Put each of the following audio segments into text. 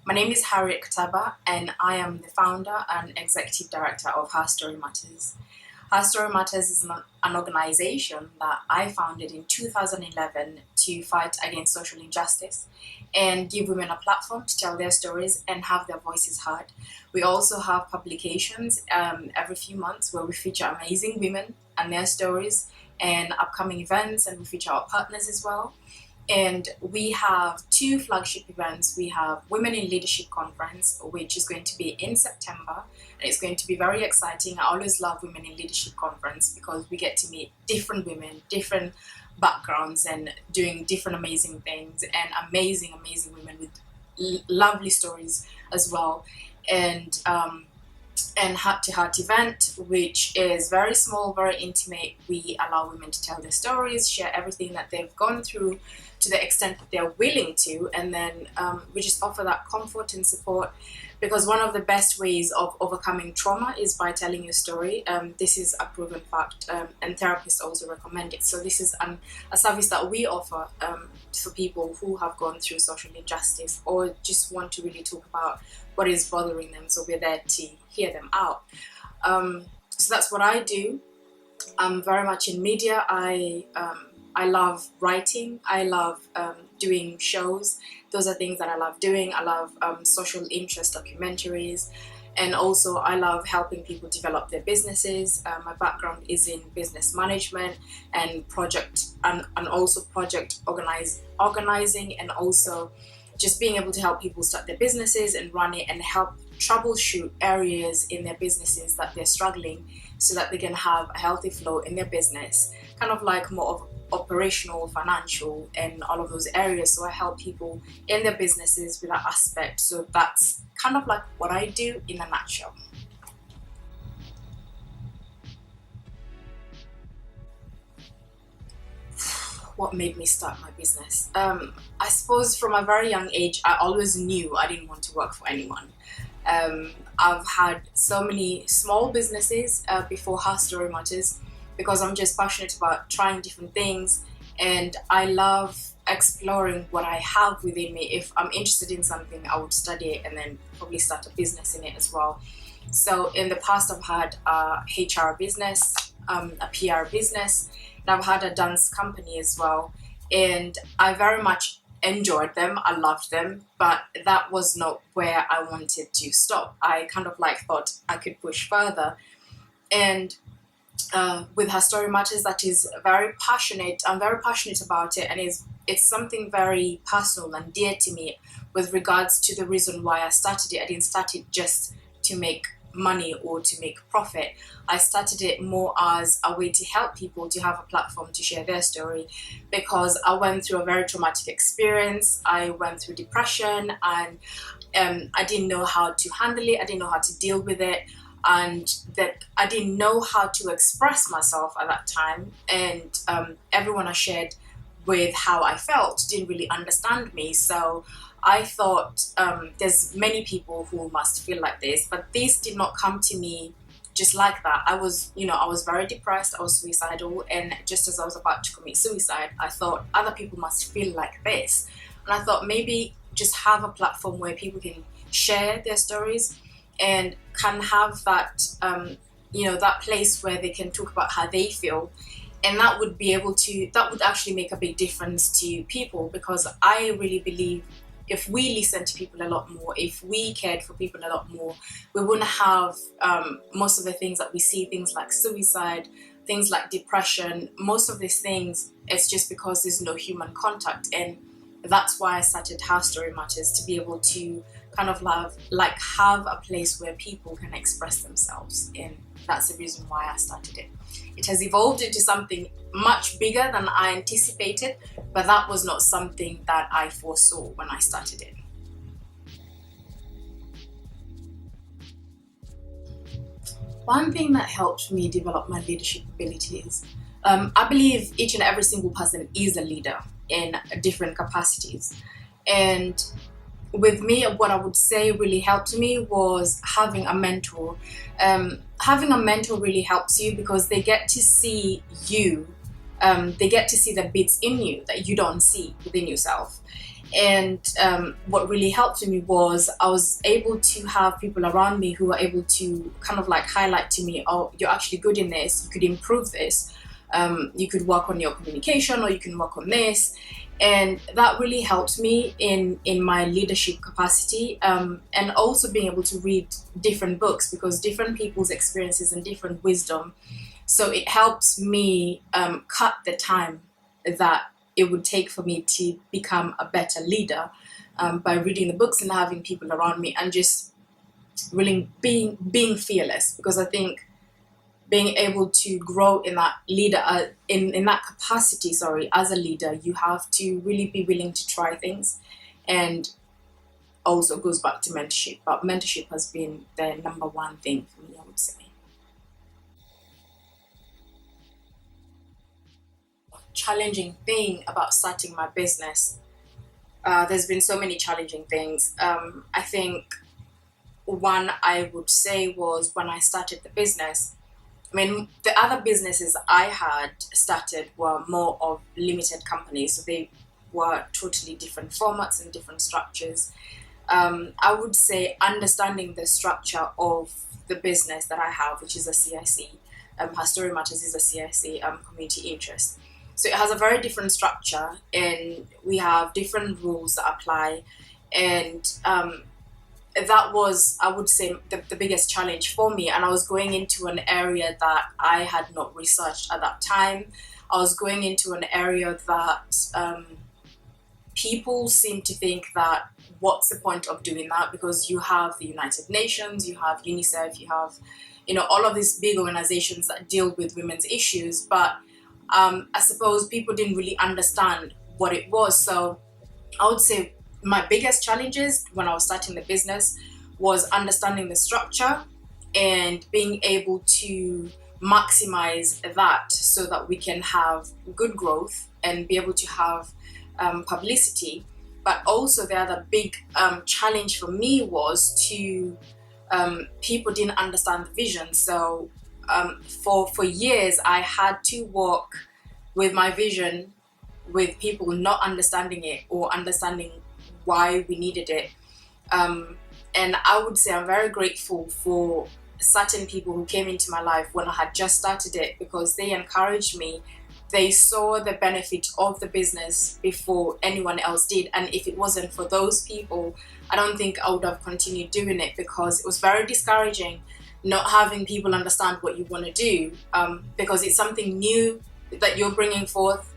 My name is Harriet Khataba, and I am the founder and executive director of Her Story Matters. Her Story Matters is an organization that I founded in 2011 to fight against social injustice and give women a platform to tell their stories and have their voices heard. We also have publications every few months where we feature amazing women and their stories and upcoming events, and we feature our partners as well. And we have two flagship events. We have Women in Leadership Conference, which is going to be in September, and it's going to be very exciting. I always love Women in Leadership Conference because we get to meet different women, different backgrounds, and doing different amazing things, and amazing women with lovely stories as well. And Heart to Heart event, which is very small, very intimate. We allow women to tell their stories, share everything that they've gone through to the extent that they're willing to, and then we just offer that comfort and support, because one of the best ways of overcoming trauma is by telling your story. This is a proven fact, and therapists also recommend it. So this is a service that we offer for people who have gone through social injustice or just want to really talk about what is bothering them. So we're there to hear them out. So that's what I do. I'm very much in media. I love writing. I love doing shows. Those are things that I love doing. I love social interest documentaries. And also I love helping people develop their businesses. My background is in business management and also project organizing, and also just being able to help people start their businesses and run it and help troubleshoot areas in their businesses that they're struggling, so that they can have a healthy flow in their business, kind of like more of operational, financial, and all of those areas. So I help people in their businesses with that aspect. So that's kind of like what I do in a nutshell. What made me start my business? I suppose from a very young age, I always knew I didn't want to work for anyone. I've had so many small businesses before Her Story Matters, because I'm just passionate about trying different things, and I love exploring what I have within me. If I'm interested in something, I would study it and then probably start a business in it as well. So in the past, I've had a HR business, a PR business, and I've had a dance company as well. And I very much enjoyed them. I loved them, but that was not where I wanted to stop. I kind of like thought I could push further. And with Her Story Matters, that is very passionate. I'm very passionate about it, and it's something very personal and dear to me with regards to the reason why I started it. I didn't start it just to make money or to make profit. I started it more as a way to help people to have a platform to share their story, because I went through a very traumatic experience. I went through depression, and I didn't know how to handle it. I didn't know how to deal with it, and that I didn't know how to express myself at that time. And everyone I shared with how I felt didn't really understand me. So I thought there's many people who must feel like this, but this did not come to me just like that. I was very depressed. I was suicidal, and just as I was about to commit suicide, I thought other people must feel like this. And I thought maybe just have a platform where people can share their stories and can have that that place where they can talk about how they feel, and that would actually make a big difference to people, because I really believe if we listen to people a lot more, if we cared for people a lot more, we wouldn't have most of the things that we see, things like suicide, things like depression. Most of these things, it's just because there's no human contact. And that's why I started Her Story Matters, to be able to kind of have a place where people can express themselves. And that's the reason why I started it. It has evolved into something much bigger than I anticipated, but that was not something that I foresaw when I started it. One thing that helped me develop my leadership abilities, I believe each and every single person is a leader in different capacities. And with me, what I would say really helped me was having a mentor. Having a mentor really helps you because they get to see you. They get to see the bits in you that you don't see within yourself. And what really helped me was I was able to have people around me who were able to kind of like highlight to me, oh, you're actually good in this, you could improve this, you could work on your communication, or you can work on this. And that really helped me in my leadership capacity, and also being able to read different books, because different people's experiences and different wisdom. So it helps me cut the time that it would take for me to become a better leader, by reading the books and having people around me, and just really being fearless. Because I think being able to grow in that leader, in that capacity, sorry, as a leader, you have to really be willing to try things. And also goes back to mentorship, but mentorship has been the number one thing for me, I would say. Challenging thing about starting my business, there's been so many challenging things. I think one I would say was when I started the business. I mean, the other businesses I had started were more of limited companies, so they were totally different formats and different structures. I would say understanding the structure of the business that I have, which is a CIC, Her Story Matters is a CIC, community interest. So it has a very different structure, and we have different rules that apply. And that was, I would say, the biggest challenge for me. And I was going into an area that I had not researched at that time. I was going into an area that people seem to think that what's the point of doing that, because you have the United Nations, you have UNICEF, you have, all of these big organizations that deal with women's issues. But I suppose people didn't really understand what it was. So I would say my biggest challenges when I was starting the business was understanding the structure and being able to maximize that so that we can have good growth and be able to have publicity. But also the other big challenge for me was to people didn't understand the vision. So for years I had to work with my vision with people not understanding it or understanding why we needed it. And I would say I'm very grateful for certain people who came into my life when I had just started it, because they encouraged me. They saw the benefit of the business before anyone else did. And if it wasn't for those people, I don't think I would have continued doing it, because it was very discouraging not having people understand what you want to do, because it's something new that you're bringing forth.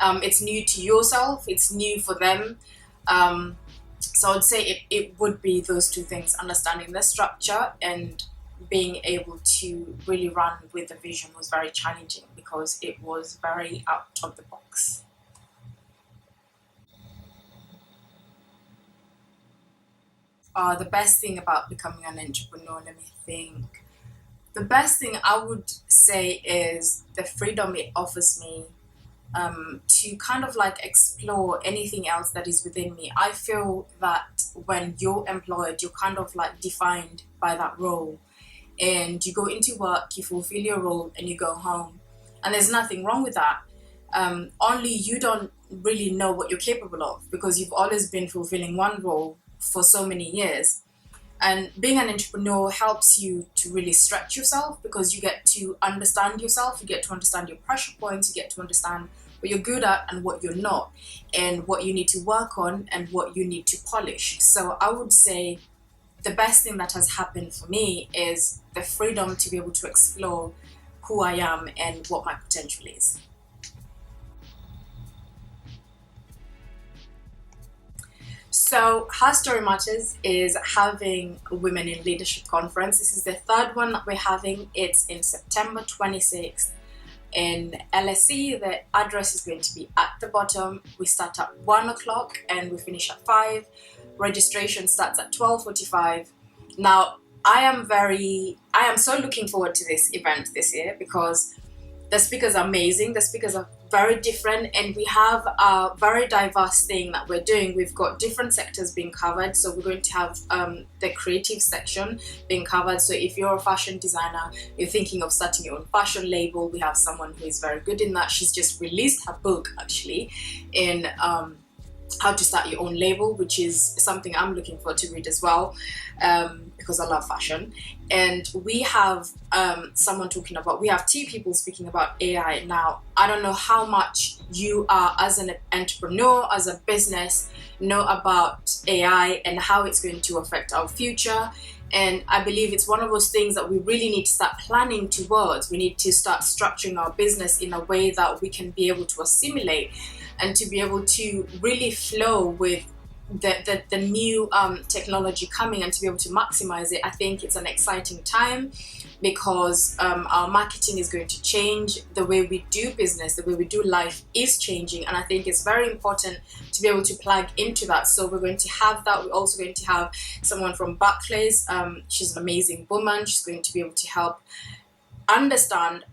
It's new to yourself, it's new for them. So I'd say it would be those two things: understanding the structure and being able to really run with the vision was very challenging, because it was very out of the box. The best thing about becoming an entrepreneur, let me think. The best thing I would say is the freedom it offers me, to kind of like explore anything else that is within me. I feel that when you're employed, you're kind of like defined by that role, and you go into work, you fulfill your role, and you go home. And there's nothing wrong with that. Only you don't really know what you're capable of, because you've always been fulfilling one role for so many years. And being an entrepreneur helps you to really stretch yourself, because you get to understand yourself, you get to understand your pressure points, you get to understand what you're good at and what you're not, and what you need to work on and what you need to polish. So I would say the best thing that has happened for me is the freedom to be able to explore who I am and what my potential is. So Her Story Matters is having a Women in Leadership Conference. This is the third one that we're having. It's in September 26th in LSE. The address is going to be at the bottom. We start at 1 o'clock and we finish at 5. Registration starts at 12:45. Now, I am so looking forward to this event this year, because the speakers are amazing. The speakers are very different, and we have a very diverse thing that we're doing. We've got different sectors being covered. So we're going to have the creative section being covered. So if you're a fashion designer, you're thinking of starting your own fashion label, we have someone who is very good in that. She's just released her book actually in how to start your own label, which is something I'm looking forward to read as well, because I love fashion. And we have we have two people speaking about AI. Now, I don't know how much you are, as an entrepreneur, as a business, know about AI and how it's going to affect our future. And I believe it's one of those things that we really need to start planning towards. We need to start structuring our business in a way that we can be able to assimilate and to be able to really flow with the new technology coming, and to be able to maximize it. I think it's an exciting time because our marketing is going to change. The way we do business, the way we do life is changing, and I think it's very important to be able to plug into that. So we're going to have that. We're also going to have someone from Barclays. She's an amazing woman. She's going to be able to help understand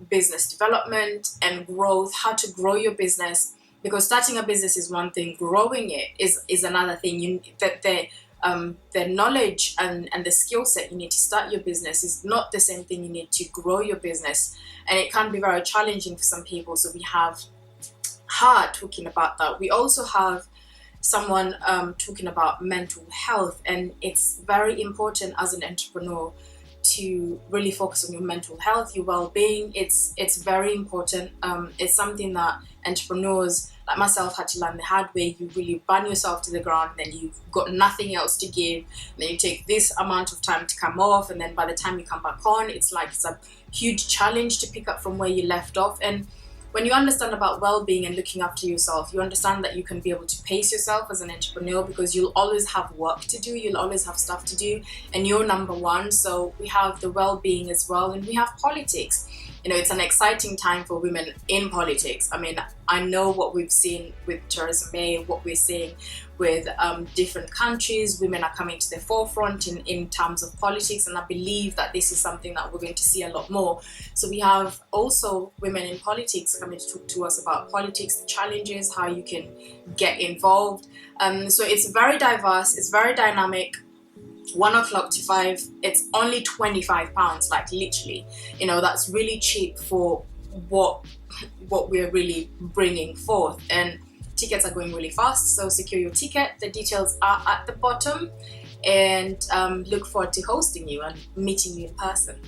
business development and growth, how to grow your business. Because starting a business is one thing, growing it is another thing. The knowledge and the skill set you need to start your business is not the same thing you need to grow your business. And it can be very challenging for some people. So we have her talking about that. We also have someone talking about mental health. And it's very important as an entrepreneur to really focus on your mental health, your well-being. It's very important. It's something that entrepreneurs like myself had to learn the hard way. You really burn yourself to the ground, then you've got nothing else to give. Then you take this amount of time to come off, and then by the time you come back on, it's a huge challenge to pick up from where you left off. And when you understand about well-being and looking after yourself, you understand that you can be able to pace yourself as an entrepreneur, because you'll always have work to do, you'll always have stuff to do, and you're number one. So we have the well-being as well, and we have politics. It's an exciting time for women in politics. I mean, I know what we've seen with Theresa May, what we're seeing with different countries. Women are coming to the forefront in terms of politics, and I believe that this is something that we're going to see a lot more. So we have also women in politics coming to talk to us about politics, the challenges, how you can get involved. So it's very diverse, it's very dynamic. 1 o'clock to 5, it's only £25, like literally. That's really cheap for what we're really bringing forth. And tickets are going really fast, so secure your ticket. The details are at the bottom, and look forward to hosting you and meeting you in person.